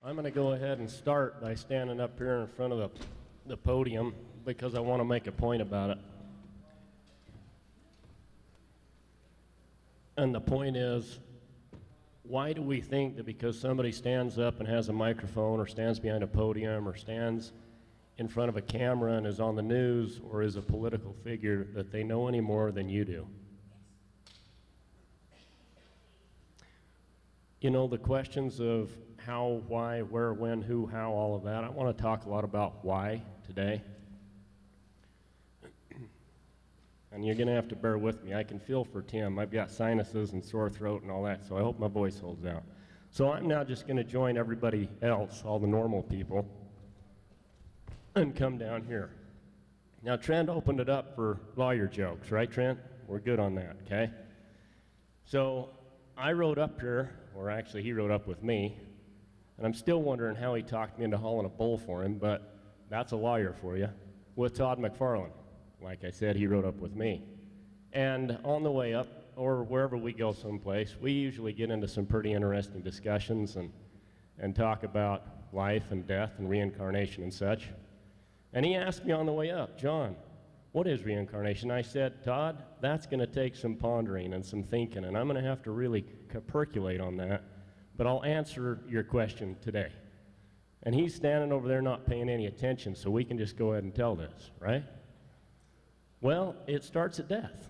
I'm going to go ahead and start by standing up here in front of the podium because I want to make a point about it. And the point is, why do we think that because somebody stands up and has a microphone or stands behind a podium or stands in front of a camera and is on the news or is a political figure that they know any more than you do? You know, the questions of how, why, where, when, who, how, all of that, I want to talk a lot about why today. And you're going to have to bear with me. I can feel for Tim. I've got sinuses and sore throat and all that, so I hope my voice holds out. So I'm now just going to join everybody else, all the normal people, and come down here. Now, Trent opened it up for lawyer jokes, right, Trent? We're good on that, okay? So I rode up here, or actually he rode up with me, and I'm still wondering how he talked me into hauling a bull for him, but that's a lawyer for you, with Todd McFarlane. Like I said, he rode up with me. And on the way up, or wherever we go someplace, we usually get into some pretty interesting discussions and talk about life and death and reincarnation and such. And he asked me on the way up, John, what is reincarnation? I said, Todd, that's going to take some pondering and some thinking, and I'm going to have to really percolate on that, but I'll answer your question today. And he's standing over there not paying any attention, so we can just go ahead and tell this, right? Well, it starts at death.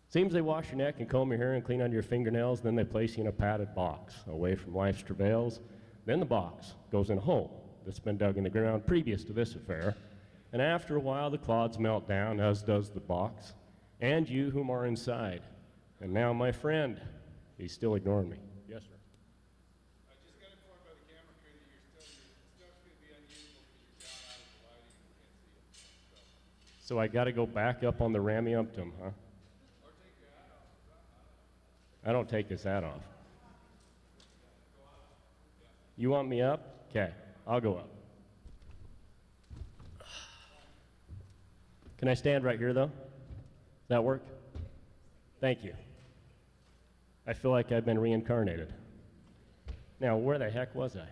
Seems they wash your neck and comb your hair and clean under your fingernails, then they place you in a padded box away from life's travails. Then the box goes in a hole that's been dug in the ground previous to this affair. And after a while, the clods melt down, as does the box, and you whom are inside. And now, my friend, he's still ignoring me. Yes, sir. I just got informed by the camera crew that your stuff's going to be unusable because you're down out of the lighting and can't see it. So I got to go back up on the Rammy-umptum, huh? Or take your hat off. I don't take this hat off. You want me up? Okay, I'll go up. Can I stand right here, though? Does that work? Thank you. I feel like I've been reincarnated. Now, where the heck was I?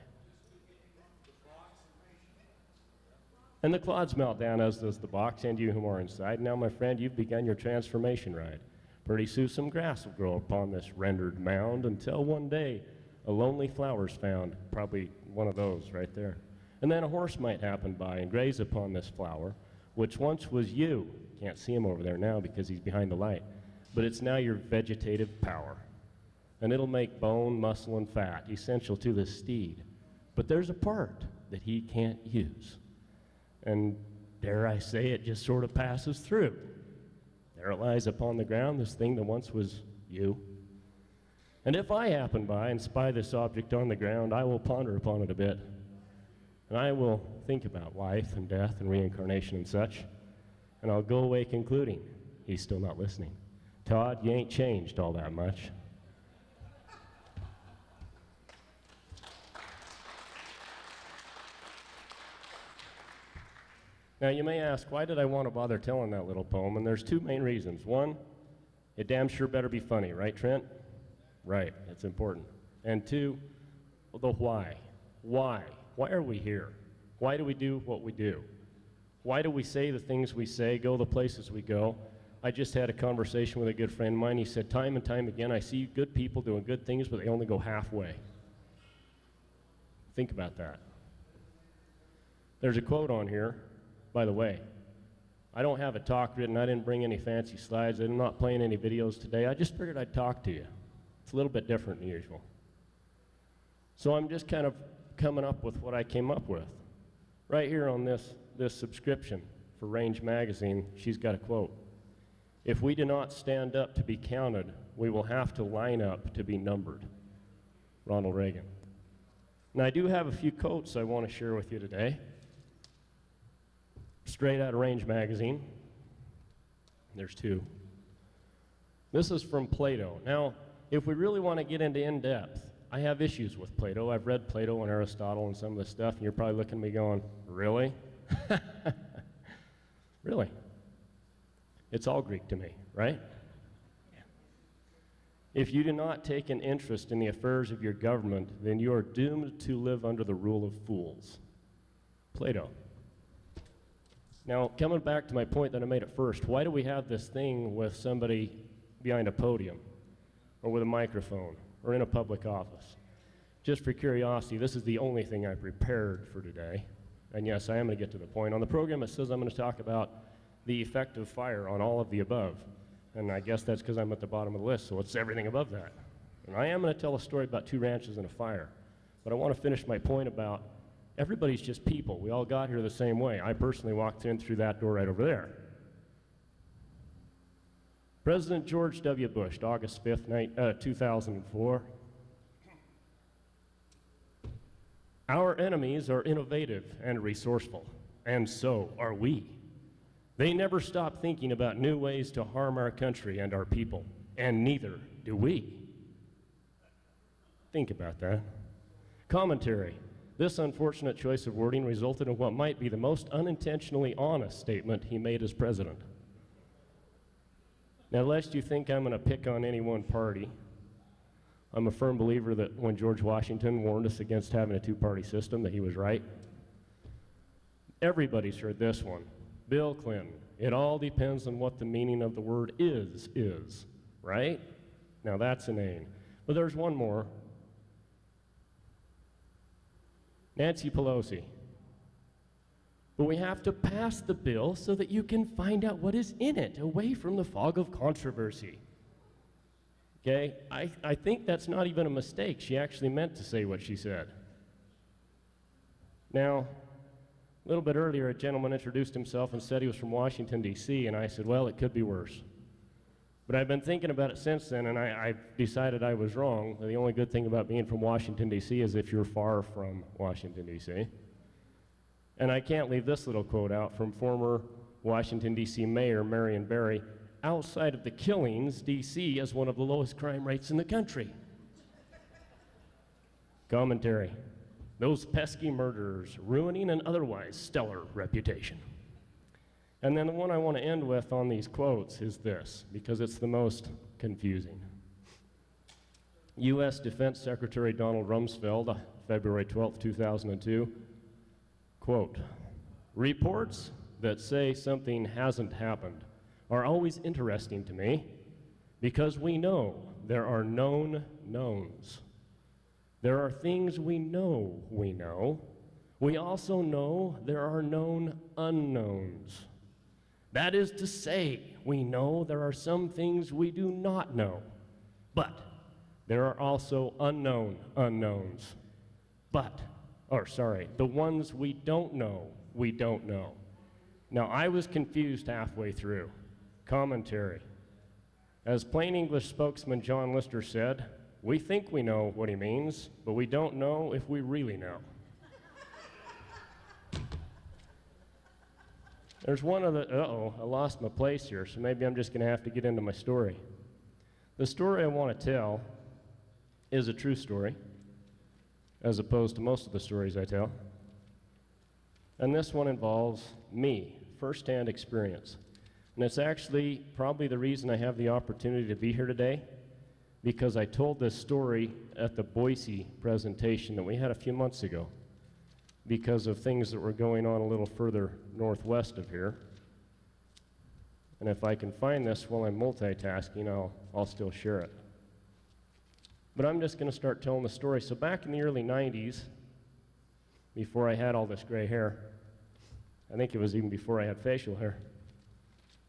And the clods melt down, as does the box, and you whom are inside. Now, my friend, you've begun your transformation ride. Pretty soon some grass will grow upon this rendered mound until one day a lonely flower's found, probably one of those right there. And then a horse might happen by and graze upon this flower, which once was you. Can't see him over there now because he's behind the light. But it's now your vegetative power. And it'll make bone, muscle, and fat, essential to the steed. But there's a part that he can't use. And dare I say, it just sort of passes through. There it lies upon the ground, this thing that once was you. And if I happen by and spy this object on the ground, I will ponder upon it a bit. And I will think about life and death and reincarnation and such. And I'll go away concluding, he's still not listening. Todd, you ain't changed all that much. Now you may ask, why did I want to bother telling that little poem? And there's two main reasons. One, it damn sure better be funny, right, Trent? Right, it's important. And two, the why. Why? Why are we here? Why do we do what we do? Why do we say the things we say, go the places we go? I just had a conversation with a good friend of mine. He said, time and time again, I see good people doing good things, but they only go halfway. Think about that. There's a quote on here, by the way. I don't have a talk written. I didn't bring any fancy slides. I'm not playing any videos today. I just figured I'd talk to you. It's a little bit different than usual. So I'm just kind of coming up with what I came up with. Right here on this subscription for Range Magazine, she's got a quote. If we do not stand up to be counted, we will have to line up to be numbered. Ronald Reagan. Now I do have a few quotes I want to share with you today. Straight out of Range Magazine. There's two. This is from Plato. Now, if we really want to get into in-depth, I have issues with Plato. I've read Plato and Aristotle and some of this stuff, and you're probably looking at me going, really? Really? It's all Greek to me, right? Yeah. If you do not take an interest in the affairs of your government, then you are doomed to live under the rule of fools. Plato. Now, coming back to my point that I made at first, why do we have this thing with somebody behind a podium or with a microphone or in a public office? Just for curiosity, this is the only thing I prepared for today. And yes, I am going to get to the point. On the program, it says I'm going to talk about the effect of fire on all of the above. And I guess that's because I'm at the bottom of the list, so it's everything above that. And I am going to tell a story about 2 ranches and a fire. But I want to finish my point about everybody's just people. We all got here the same way. I personally walked in through that door right over there. President George W. Bush, August 5th, 2004. Our enemies are innovative and resourceful, and so are we. They never stop thinking about new ways to harm our country and our people, and neither do we. Think about that. Commentary. This unfortunate choice of wording resulted in what might be the most unintentionally honest statement he made as president. Now, lest you think I'm going to pick on any one party, I'm a firm believer that when George Washington warned us against having a 2-party system, that he was right. Everybody's heard this one. Bill Clinton. It all depends on what the meaning of the word is, right? Now that's a name. But there's one more. Nancy Pelosi. But we have to pass the bill so that you can find out what is in it, away from the fog of controversy. Okay, I think that's not even a mistake. She actually meant to say what she said. Now, a little bit earlier, a gentleman introduced himself and said he was from Washington, D.C., and I said, well, it could be worse. But I've been thinking about it since then, and I decided I was wrong. The only good thing about being from Washington, D.C. is if you're far from Washington, D.C. And I can't leave this little quote out from former Washington, D.C. Mayor Marion Barry. Outside of the killings, D.C. has one of the lowest crime rates in the country. Commentary. Those pesky murderers ruining an otherwise stellar reputation. And then the one I want to end with on these quotes is this, because it's the most confusing. U.S. Defense Secretary Donald Rumsfeld, February 12, 2002, quote, reports that say something hasn't happened are always interesting to me because we know there are known knowns. There are things we know we know. We also know there are known unknowns. That is to say, we know there are some things we do not know, but there are also unknown unknowns. The ones we don't know, we don't know. Now, I was confused halfway through. Commentary. As plain English spokesman John Lister said, we think we know what he means, but we don't know if we really know. There's one other, I lost my place here, so maybe I'm just going to have to get into my story. The story I want to tell is a true story, as opposed to most of the stories I tell. And this one involves me, firsthand experience. And it's actually probably the reason I have the opportunity to be here today, because I told this story at the Boise presentation that we had a few months ago because of things that were going on a little further northwest of here. And if I can find this while I'm multitasking, I'll still share it. But I'm just going to start telling the story. So back in the early 90s, before I had all this gray hair, I think it was even before I had facial hair.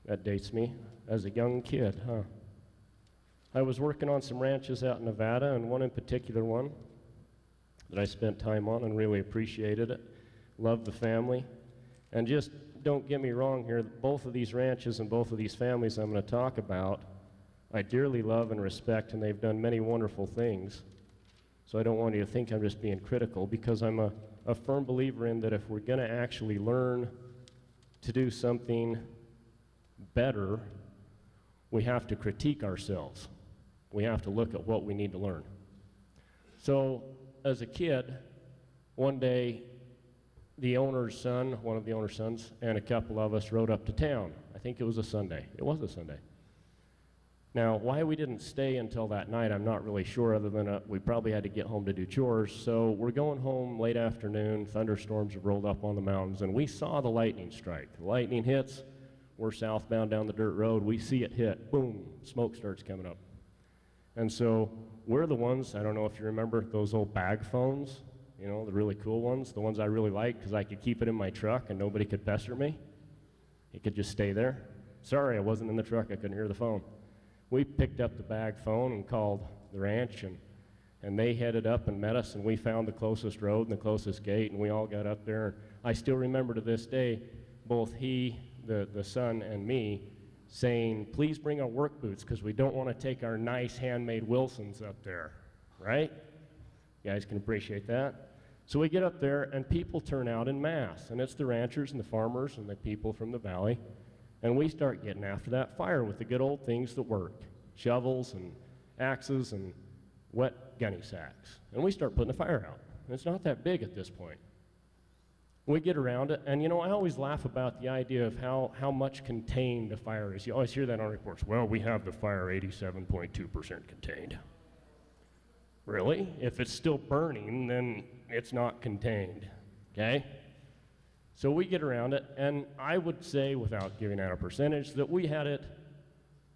That dates me as a young kid, huh? I was working on some ranches out in Nevada, and one in particular one that I spent time on and really appreciated it. Loved the family. And just don't get me wrong here, both of these ranches and both of these families I'm going to talk about, I dearly love and respect, and they've done many wonderful things. So I don't want you to think I'm just being critical, because I'm a firm believer in that if we're going to actually learn to do something better, we have to critique ourselves. We have to look at what we need to learn. So as a kid, one day, the owner's son, one of the owner's sons, and a couple of us rode up to town. I think it was a Sunday. It was a Sunday. Now, why we didn't stay until that night, I'm not really sure, other than we probably had to get home to do chores. So we're going home late afternoon, thunderstorms have rolled up on the mountains, and we saw the lightning strike. The lightning hits, we're southbound down the dirt road, we see it hit, boom, smoke starts coming up. And so we're the ones, I don't know if you remember those old bag phones, you know, the really cool ones, the ones I really liked because I could keep it in my truck and nobody could pester me. It could just stay there. Sorry, I wasn't in the truck, I couldn't hear the phone. We picked up the bag phone and called the ranch, and they headed up and met us, and we found the closest road and the closest gate, and we all got up there. And I still remember to this day, both he, the son, and me saying, please bring our work boots because we don't want to take our nice handmade Wilsons up there, right? You guys can appreciate that. So we get up there, and people turn out in mass, and it's the ranchers and the farmers and the people from the valley. And we start getting after that fire with the good old things that work, shovels and axes and wet gunny sacks. And we start putting the fire out. And it's not that big at this point. We get around it, and you know, I always laugh about the idea of how much contained the fire is. You always hear that on reports. Well, we have the fire 87.2% contained. Really? If it's still burning, then it's not contained, okay? So we get around it, and I would say, without giving out a percentage, that we had it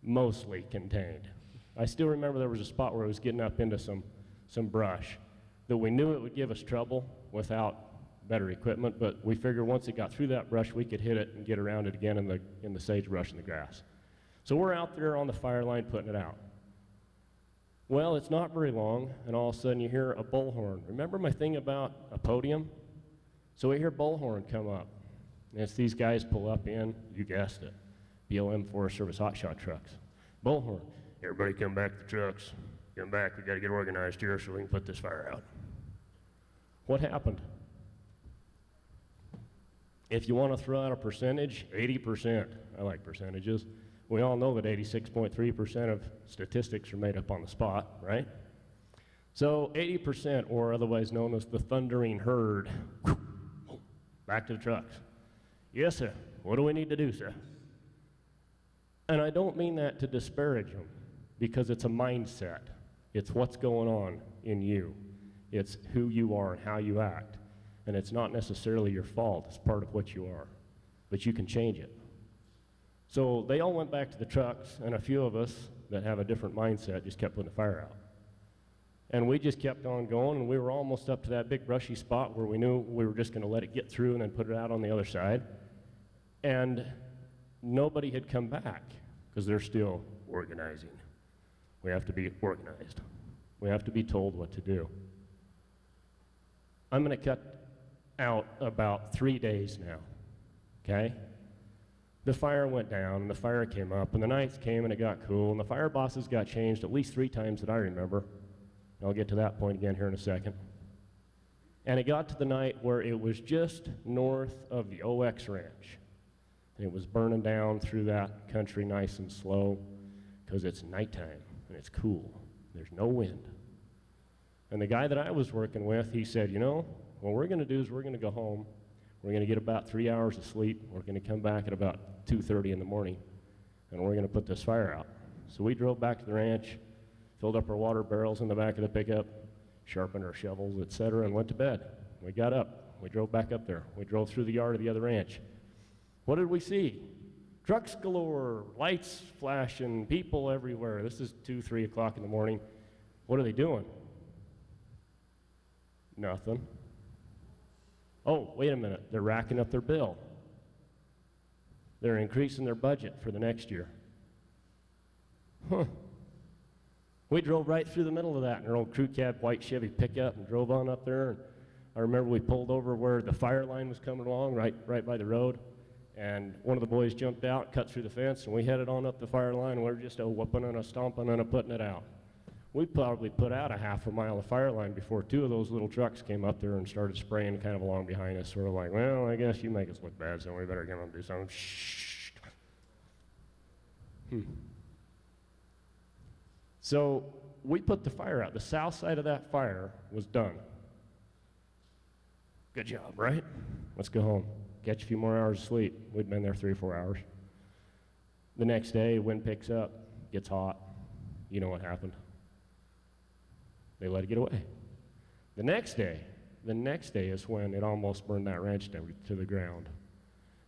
mostly contained. I still remember there was a spot where it was getting up into some brush that we knew it would give us trouble without better equipment, but we figured once it got through that brush, we could hit it and get around it again in the sagebrush and the grass. So we're out there on the fire line putting it out. Well, it's not very long, and all of a sudden you hear a bullhorn. Remember my thing about a podium? So we hear bullhorn come up, and it's these guys pull up in, you guessed it, BLM Forest Service hotshot trucks. Bullhorn, everybody come back to the trucks, come back, we gotta get organized here so we can put this fire out. What happened? If you want to throw out a percentage, 80%. I like percentages. We all know that 86.3% of statistics are made up on the spot, right? So 80%, or otherwise known as the thundering herd, back to the trucks. Yes, sir. What do we need to do, sir? And I don't mean that to disparage them, because it's a mindset. It's what's going on in you. It's who you are and how you act. And it's not necessarily your fault. It's part of what you are. But you can change it. So they all went back to the trucks, and a few of us that have a different mindset just kept putting the fire out. And we just kept on going, and we were almost up to that big brushy spot where we knew we were just going to let it get through and then put it out on the other side. And nobody had come back because they're still organizing. We have to be organized. We have to be told what to do. I'm going to cut out about 3 days now, okay? The fire went down, and the fire came up, and the nights came, and it got cool, and the fire bosses got changed at least 3 times that I remember. I'll get to that point again here in a second. And it got to the night where it was just north of the OX Ranch. And it was burning down through that country nice and slow because it's nighttime and it's cool. There's no wind. And the guy that I was working with, he said, you know, what we're going to do is we're going to go home. We're going to get about 3 hours of sleep. We're going to come back at about 2:30 in the morning, and we're going to put this fire out. So we drove back to the ranch, filled up our water barrels in the back of the pickup, sharpened our shovels, etc., and went to bed. We got up. We drove back up there. We drove through the yard of the other ranch. What did we see? Trucks galore, lights flashing, people everywhere. This is 2, 3 o'clock in the morning. What are they doing? Nothing. Oh, wait a minute. They're racking up their bill. They're increasing their budget for the next year. Huh. We drove right through the middle of that in our old crew cab white Chevy pickup and drove on up there. And I remember we pulled over where the fire line was coming along, right by the road. And one of the boys jumped out, cut through the fence, and we headed on up the fire line, and we were just whooping and stomping and putting it out. We probably put out a half a mile of fire line before 2 of those little trucks came up there and started spraying kind of along behind us, sort of like, well, I guess you make us look bad, so we better come and do something. Shh. So we put the fire out. The south side of that fire was done. Good job, right? Let's go home. Catch a few more hours of sleep. We'd been there 3 or 4 hours. The next day, wind picks up, gets hot. You know what happened? They let it get away. The next day is when it almost burned that ranch down to the ground.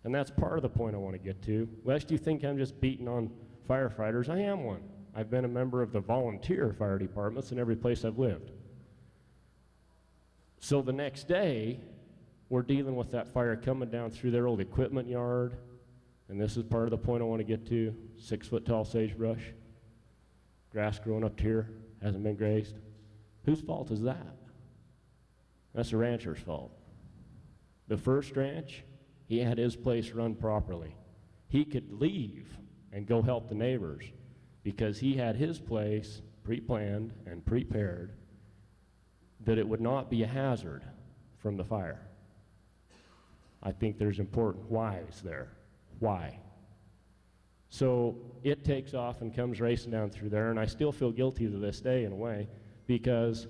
And that's part of the point I want to get to. Lest you think I'm just beating on firefighters, I am one. I've been a member of the volunteer fire departments in every place I've lived. So the next day, we're dealing with that fire coming down through their old equipment yard. And this is part of the point I want to get to. 6-foot tall sagebrush. Grass growing up here, hasn't been grazed. Whose fault is that? That's the rancher's fault. The first ranch, he had his place run properly. He could leave and go help the neighbors because he had his place pre-planned and prepared that it would not be a hazard from the fire. I think there's important whys there. Why? So it takes off and comes racing down through there, and I still feel guilty to this day in a way because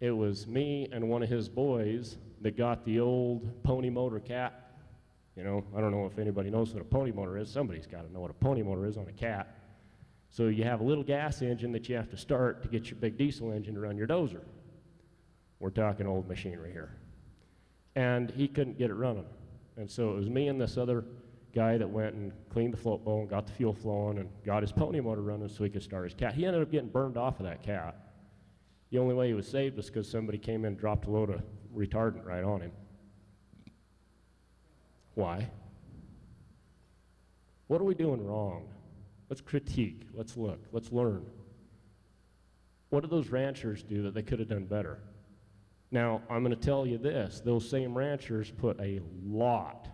it was me and one of his boys that got the old pony motor cat. You know, I don't know if anybody knows what a pony motor is. Somebody's got to know what a pony motor is on a cat. So you have a little gas engine that you have to start to get your big diesel engine to run your dozer. We're talking old machinery here. And he couldn't get it running. And so it was me and this other guy that went and cleaned the float bowl and got the fuel flowing and got his pony motor running so he could start his cat. He ended up getting burned off of that cat. The only way he was saved was because somebody came in and dropped a load of retardant right on him. Why? What are we doing wrong? Let's critique, let's look, let's learn. What did those ranchers do that they could have done better? Now, I'm going to tell you this, those same ranchers put a lot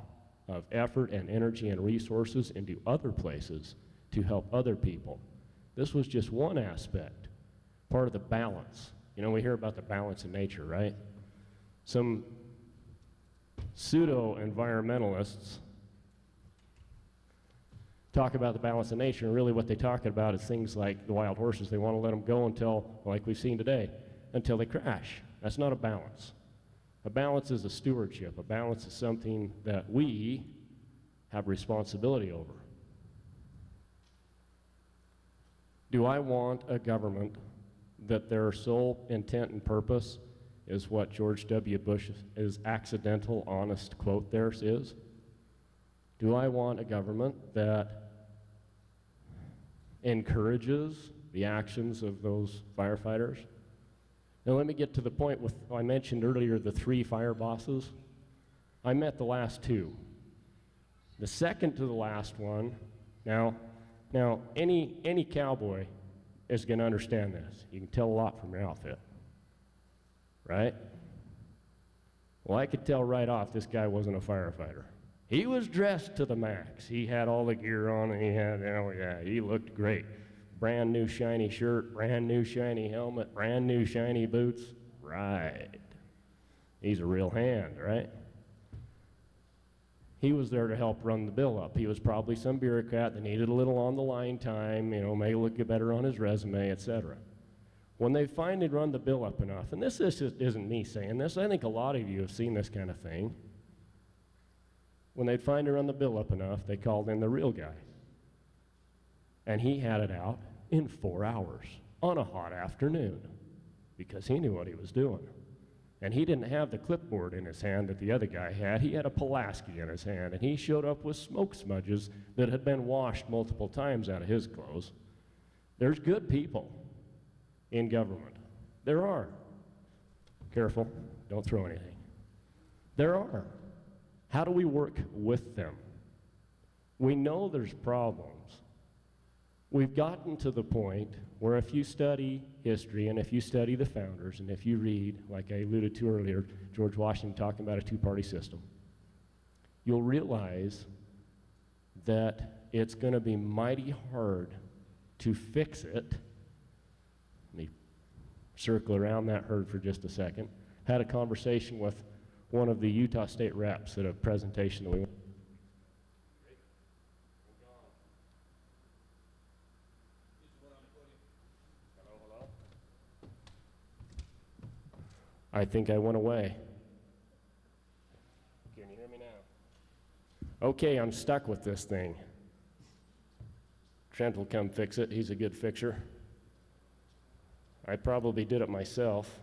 of effort and energy and resources into other places to help other people. This was just one aspect, part of the balance. You know, we hear about the balance in nature, right? Some pseudo-environmentalists talk about the balance of nature, and really what they talk about is things like the wild horses. They want to let them go until, like we've seen today, until they crash. That's not a balance. A balance is a stewardship. A balance is something that we have responsibility over. Do I want a government that their sole intent and purpose is what George W. Bush's accidental, honest quote there is? Do I want a government that encourages the actions of those firefighters? Now let me get to the point with, I mentioned earlier the 3 fire bosses. I met the last 2. The second to the last one, now any cowboy is going to understand this. You can tell a lot from your outfit, right? Well, I could tell right off this guy wasn't a firefighter. He was dressed to the max. He had all the gear on, and he had, oh yeah, he looked great. Brand new shiny shirt, brand new shiny helmet, brand new shiny boots. Right. He's a real hand, right? He was there to help run the bill up. He was probably some bureaucrat that needed a little on the line time, you know, make it look better on his resume, etc. When they finally run the bill up enough, and this isn't me saying this, I think a lot of you have seen this kind of thing. When they'd finally run the bill up enough, they called in the real guy. And he had it out in 4 hours on a hot afternoon because he knew what he was doing. And he didn't have the clipboard in his hand that the other guy had. He had a Pulaski in his hand, and he showed up with smoke smudges that had been washed multiple times out of his clothes. There's good people in government. There are. Careful, don't throw anything. There are. How do we work with them? We know there's problems. We've gotten to the point where if you study history and if you study the founders and if you read, like I alluded to earlier, George Washington talking about a 2-party system, you'll realize that it's going to be mighty hard to fix it. Let me circle around that herd for just a second. Had a conversation with one of the Utah State reps at a presentation that we went. I think I went away. Can you hear me now? Okay, I'm stuck with this thing. Trent will come fix it. He's a good fixer. I probably did it myself.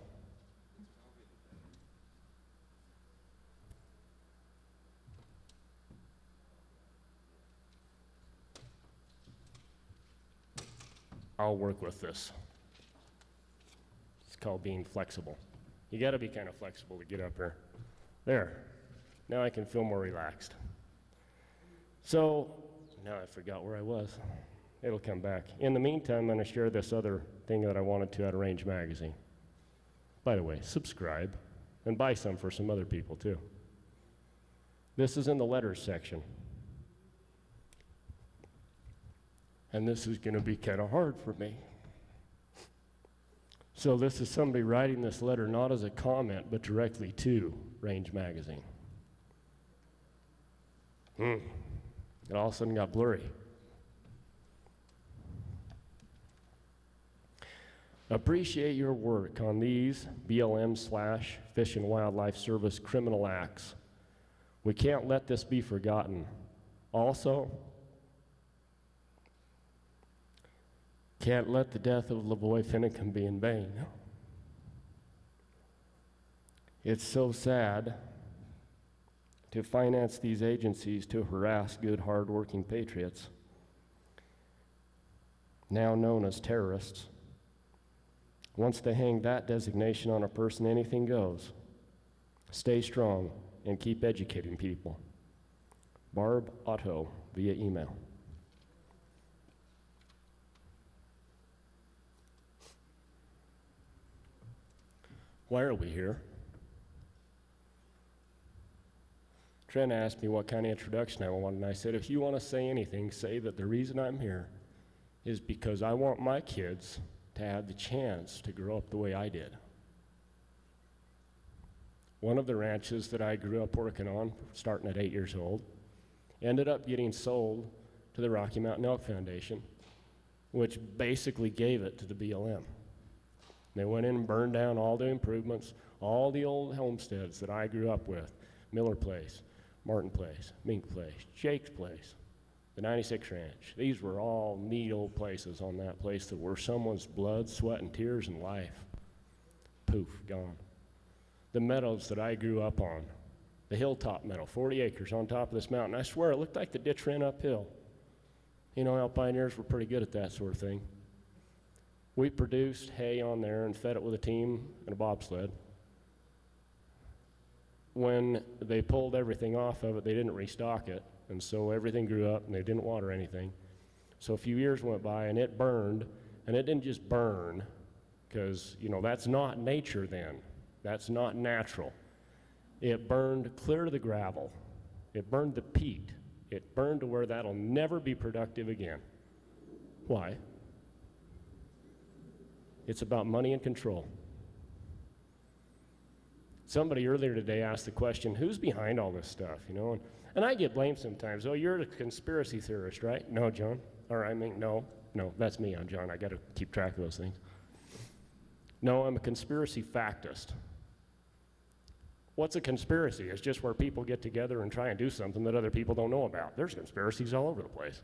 I'll work with this. It's called being flexible. You got to be kind of flexible to get up here. There. Now I can feel more relaxed. So, now I forgot where I was. It'll come back. In the meantime, I'm going to share this other thing that I wanted to out of Range Magazine. By the way, subscribe and buy some for some other people too. This is in the letters section. And this is going to be kind of hard for me. So this is somebody writing this letter not as a comment, but directly to Range Magazine. It all of a sudden got blurry. Appreciate your work on these BLM/Fish and Wildlife Service criminal acts. We can't let this be forgotten. Also, can't let the death of Lavoy Finicum be in vain. It's so sad to finance these agencies to harass good, hard-working patriots, now known as terrorists. Once they hang that designation on a person, anything goes. Stay strong and keep educating people. Barb Otto, via email. Why are we here? Trent asked me what kind of introduction I wanted, and I said, if you want to say anything, say that the reason I'm here is because I want my kids to have the chance to grow up the way I did. One of the ranches that I grew up working on, starting at 8 years old, ended up getting sold to the Rocky Mountain Elk Foundation, which basically gave it to the BLM. They went in and burned down all the improvements, all the old homesteads that I grew up with. Miller Place, Martin Place, Mink Place, Jake's Place, the 96 Ranch. These were all neat old places on that place that were someone's blood, sweat, and tears and life. Poof, gone. The meadows that I grew up on, the hilltop meadow, 40 acres on top of this mountain. I swear, it looked like the ditch ran uphill. You know how pioneers were pretty good at that sort of thing. We produced hay on there and fed it with a team and a bobsled. When they pulled everything off of it, they didn't restock it, and so everything grew up and they didn't water anything. So a few years went by and it burned, and it didn't just burn, because, you know, that's not nature then. That's not natural. It burned clear to the gravel. It burned the peat. It burned to where that'll never be productive again. Why? It's about money and control. Somebody earlier today asked the question, who's behind all this stuff, you know? And I get blamed sometimes. Oh, you're a conspiracy theorist, right? No, John. Or I mean, no, that's me. I'm John. I got to keep track of those things. No, I'm a conspiracy factist. What's a conspiracy? It's just where people get together and try and do something that other people don't know about. There's conspiracies all over the place.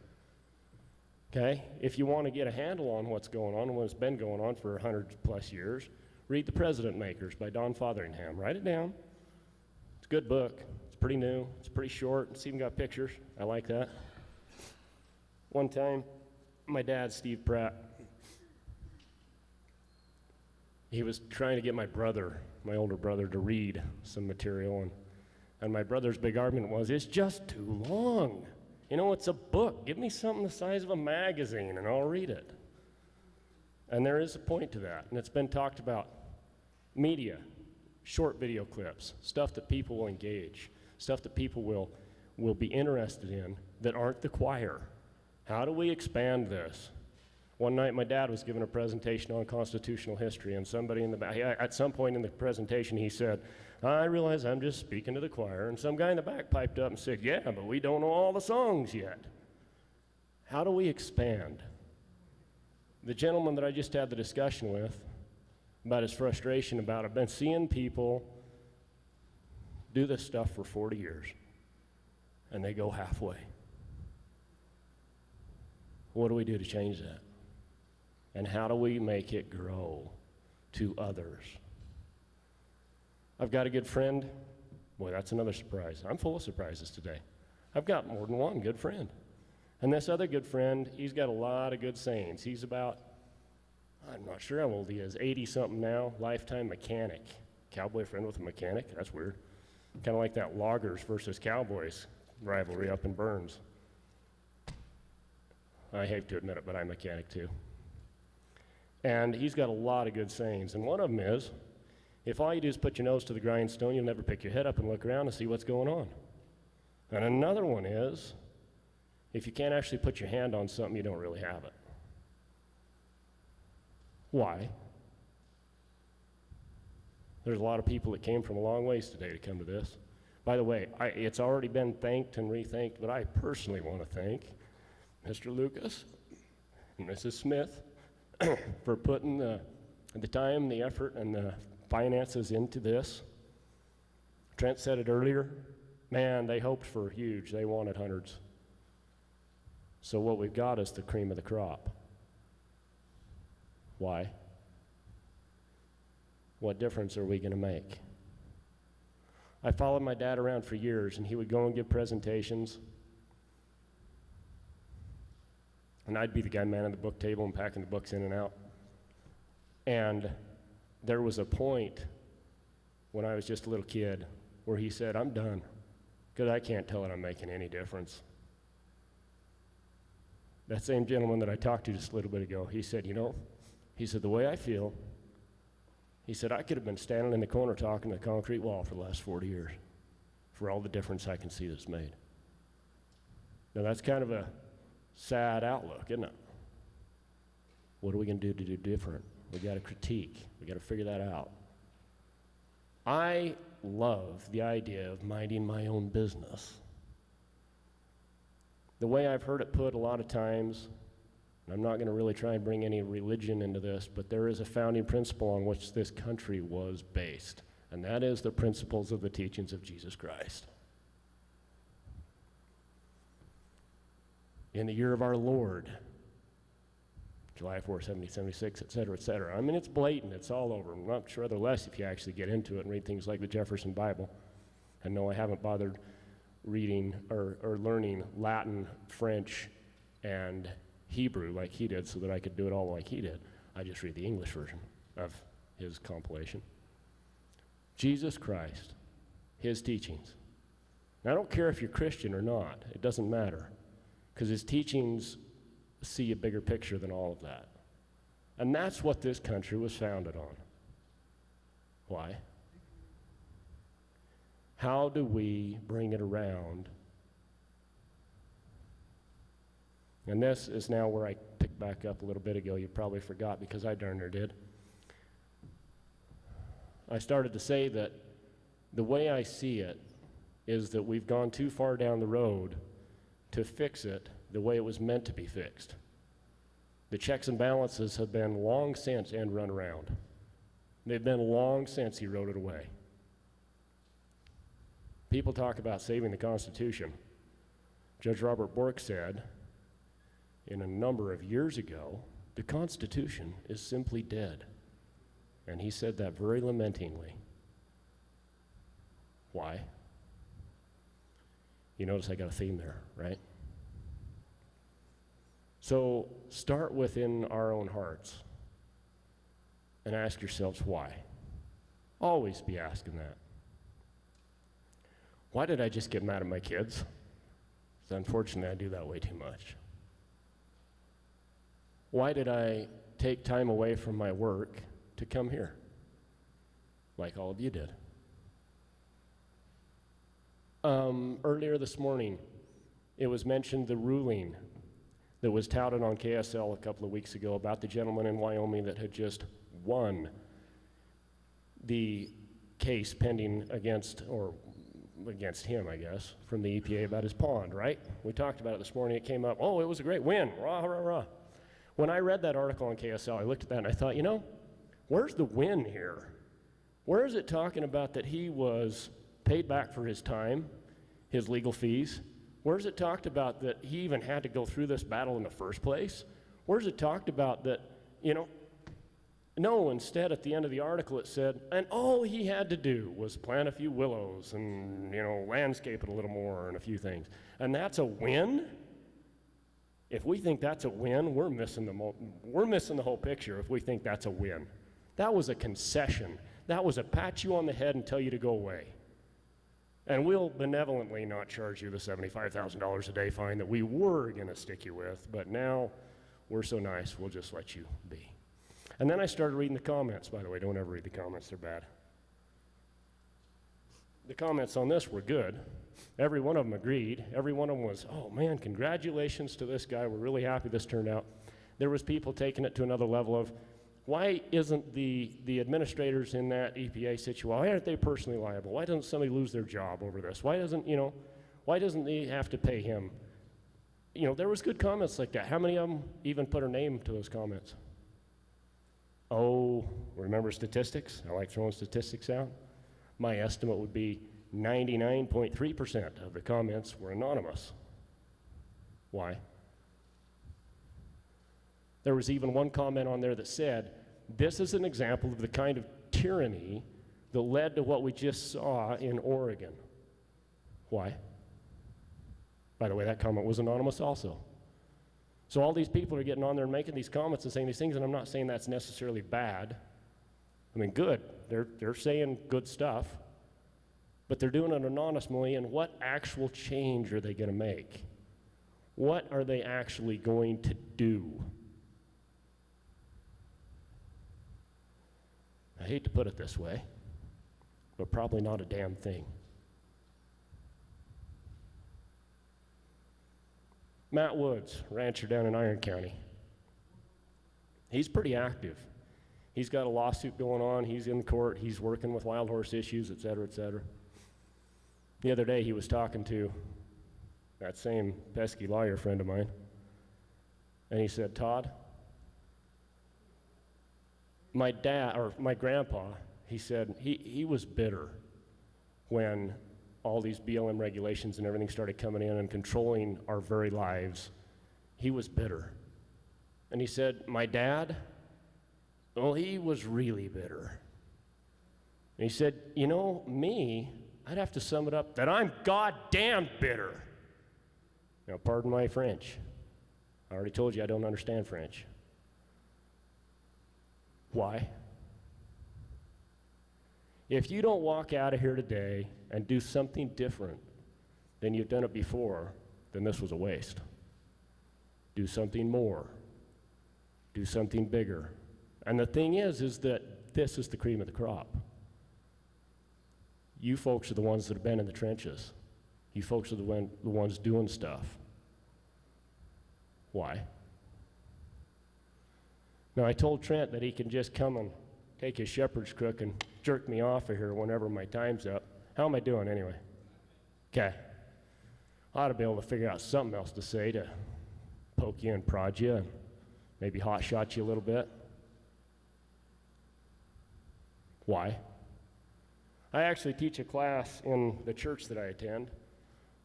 Okay? If you want to get a handle on what's going on and what's been going on for 100+ years, read The President Makers by Don Fotheringham. Write it down. It's a good book. It's pretty new. It's pretty short. It's even got pictures. I like that. One time, my dad, Steve Pratt, he was trying to get my brother, my older brother, to read some material, and my brother's big argument was, it's just too long. You know, it's a book. Give me something the size of a magazine and I'll read it. And there is a point to that, and it's been talked about. Media, short video clips, stuff that people will engage, stuff that people will be interested in that aren't the choir. How do we expand this? One night my dad was giving a presentation on constitutional history, and somebody in the back, at some point in the presentation he said, I realize I'm just speaking to the choir, and some guy in the back piped up and said, yeah, but we don't know all the songs yet. How do we expand? The gentleman that I just had the discussion with about his frustration about, I've been seeing people do this stuff for 40 years, and they go halfway. What do we do to change that? And how do we make it grow? to others. I've got a good friend. Boy, that's another surprise. I'm full of surprises today. I've got more than one good friend. And this other good friend, he's got a lot of good sayings. He's about, I'm not sure how old he is, 80-something now, lifetime mechanic. Cowboy friend with a mechanic? That's weird. Kind of like that loggers versus cowboys rivalry up in Burns. I hate to admit it, but I'm a mechanic too. And he's got a lot of good sayings. And one of them is, if all you do is put your nose to the grindstone, you'll never pick your head up and look around and see what's going on. And another one is, if you can't actually put your hand on something, you don't really have it. Why? There's a lot of people that came from a long ways today to come to this. By the way, it's already been thanked and rethanked, but I personally want to thank Mr. Lucas and Mrs. Smith for putting the time, the effort, and the finances into this. Trent said it earlier. Man, they hoped for huge. They wanted hundreds. So what we've got is the cream of the crop. Why? What difference are we going to make? I followed my dad around for years, and he would go and give presentations. And I'd be the guy manning the book table and packing the books in and out. And there was a point when I was just a little kid where he said, I'm done, because I can't tell that I'm making any difference. That same gentleman that I talked to just a little bit ago, he said, he said, the way I feel, he said, I could have been standing in the corner talking to the concrete wall for the last 40 years for all the difference I can see that's made. Now that's kind of a sad outlook, isn't it? What are we going to do different? We got to critique. We got to figure that out. I love the idea of minding my own business. The way I've heard it put a lot of times, and I'm not going to really try and bring any religion into this, but there is a founding principle on which this country was based, and that is the principles of the teachings of Jesus Christ. In the year of our Lord, July 4, 1776, et cetera, et cetera. I mean, it's blatant. It's all over. I'm not sure the less if you actually get into it and read things like the Jefferson Bible. And no, I haven't bothered reading or learning Latin, French, and Hebrew like he did so that I could do it all like he did. I just read the English version of his compilation. Jesus Christ, his teachings. And I don't care if you're Christian or not. It doesn't matter. Because his teachings see a bigger picture than all of that. And that's what this country was founded on. Why? How do we bring it around? And this is now where I picked back up a little bit ago. You probably forgot because I darn near did. I started to say that the way I see it is that we've gone too far down the road to fix it the way it was meant to be fixed. The checks and balances have been long since and run around. They've been long since eroded away. People talk about saving the Constitution. Judge Robert Bork said, in a number of years ago, the Constitution is simply dead. And he said that very lamentingly. Why? You notice I got a theme there, right? So start within our own hearts and ask yourselves why. Always be asking that. Why did I just get mad at my kids? Because unfortunately, I do that way too much. Why did I take time away from my work to come here, like all of you did? Earlier this morning, it was mentioned the ruling that was touted on KSL a couple of weeks ago about the gentleman in Wyoming that had just won the case pending against him, I guess, from the EPA about his pond, right? We talked about it this morning. It came up, oh, it was a great win, rah, rah, rah. When I read that article on KSL, I looked at that and I thought, where's the win here? Where is it talking about that he was paid back for his time, his legal fees? Where's it talked about that he even had to go through this battle in the first place? Where's it talked about that, No, instead, at the end of the article, it said, and all he had to do was plant a few willows and, landscape it a little more and a few things. And that's a win? If we think that's a win, we're missing the whole picture if we think that's a win. That was a concession. That was a pat you on the head and tell you to go away. And we'll benevolently not charge you the $75,000 a day fine that we were going to stick you with, but now we're so nice, we'll just let you be. And then I started reading the comments. By the way, don't ever read the comments, they're bad. The comments on this were good. Every one of them agreed. Every one of them was, oh man, congratulations to this guy. We're really happy this turned out. There was people taking it to another level of, why isn't the administrators in that EPA situation, why aren't they personally liable? Why doesn't somebody lose their job over this? Why doesn't they have to pay him? There was good comments like that. How many of them even put a name to those comments? Oh, remember statistics? I like throwing statistics out. My estimate would be 99.3% of the comments were anonymous. Why? There was even one comment on there that said, this is an example of the kind of tyranny that led to what we just saw in Oregon. Why? By the way, that comment was anonymous also. So all these people are getting on there and making these comments and saying these things, and I'm not saying that's necessarily bad. I mean, good. They're saying good stuff, but they're doing it anonymously, and what actual change are they going to make? What are they actually going to do? I hate to put it this way, but probably not a damn thing. Matt Woods, rancher down in Iron County. He's pretty active. He's got a lawsuit going on. He's in court. He's working with wild horse issues, et cetera, et cetera. The other day he was talking to that same pesky lawyer friend of mine, and he said, Todd, my grandpa, he said, he was bitter when all these BLM regulations and everything started coming in and controlling our very lives. He was bitter. And he said, my dad, well, he was really bitter. And he said, me, I'd have to sum it up that I'm goddamn bitter. Now, pardon my French. I already told you I don't understand French. Why? If you don't walk out of here today and do something different than you've done it before, then this was a waste. Do something more. Do something bigger. And the thing is that this is the cream of the crop. You folks are the ones that have been in the trenches. You folks are the ones doing stuff. Why? Now, I told Trent that he can just come and take his shepherd's crook and jerk me off of here whenever my time's up. How am I doing anyway? Okay. I ought to be able to figure out something else to say to poke you and prod you and maybe hot shot you a little bit. Why? I actually teach a class in the church that I attend.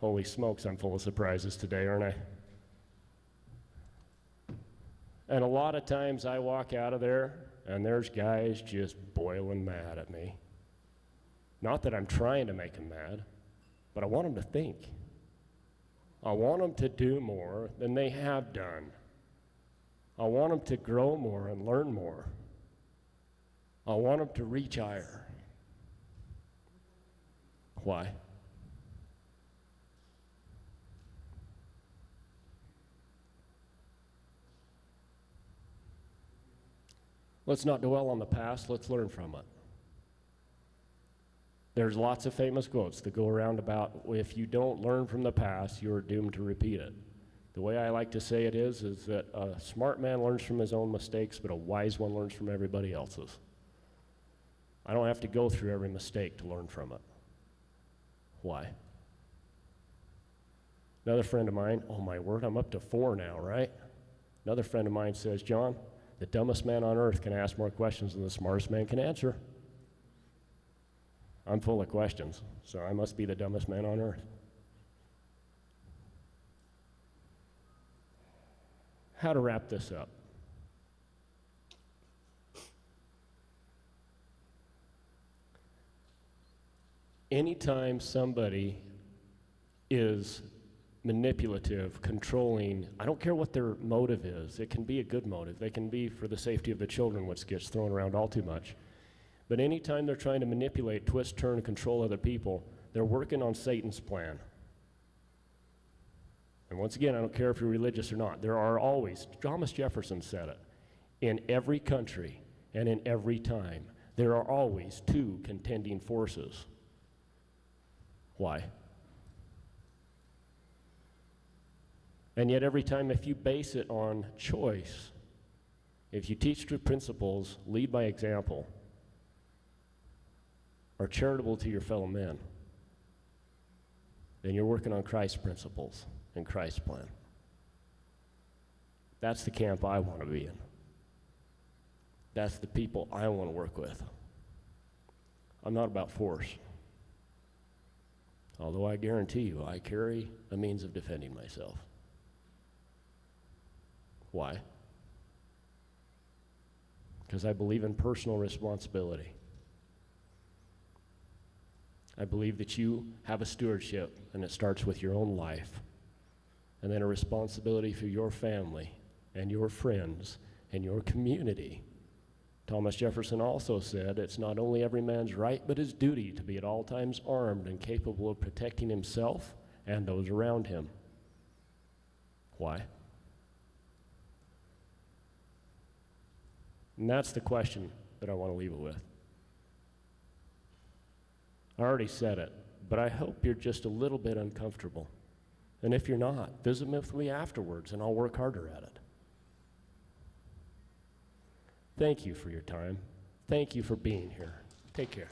Holy smokes, I'm full of surprises today, aren't I? And a lot of times I walk out of there and there's guys just boiling mad at me. Not that I'm trying to make them mad, but I want them to think. I want them to do more than they have done. I want them to grow more and learn more. I want them to reach higher. Why? Let's not dwell on the past, let's learn from it. There's lots of famous quotes that go around about if you don't learn from the past, you're doomed to repeat it. The way I like to say it is that a smart man learns from his own mistakes, but a wise one learns from everybody else's. I don't have to go through every mistake to learn from it. Why? Another friend of mine, oh my word, I'm up to 4 now, right? Another friend of mine says, John, the dumbest man on earth can ask more questions than the smartest man can answer. I'm full of questions, so I must be the dumbest man on earth. How to wrap this up? anytime somebody is manipulative, controlling, I don't care what their motive is. It can be a good motive. They can be for the safety of the children, which gets thrown around all too much. But anytime they're trying to manipulate, twist, turn, and control other people, they're working on Satan's plan. And once again, I don't care if you're religious or not. There are always, Thomas Jefferson said it, in every country and in every time, there are always two contending forces. Why? And yet every time, if you base it on choice, if you teach true principles, lead by example, are charitable to your fellow men, then you're working on Christ's principles and Christ's plan. That's the camp I want to be in. That's the people I want to work with. I'm not about force. Although I guarantee you, I carry a means of defending myself. Why? Because I believe in personal responsibility. I believe that you have a stewardship, and it starts with your own life, and then a responsibility for your family and your friends and your community. Thomas Jefferson also said, it's not only every man's right, but his duty to be at all times armed and capable of protecting himself and those around him. Why? And that's the question that I want to leave it with. I already said it, but I hope you're just a little bit uncomfortable. And if you're not, visit with me afterwards and I'll work harder at it. Thank you for your time. Thank you for being here. Take care.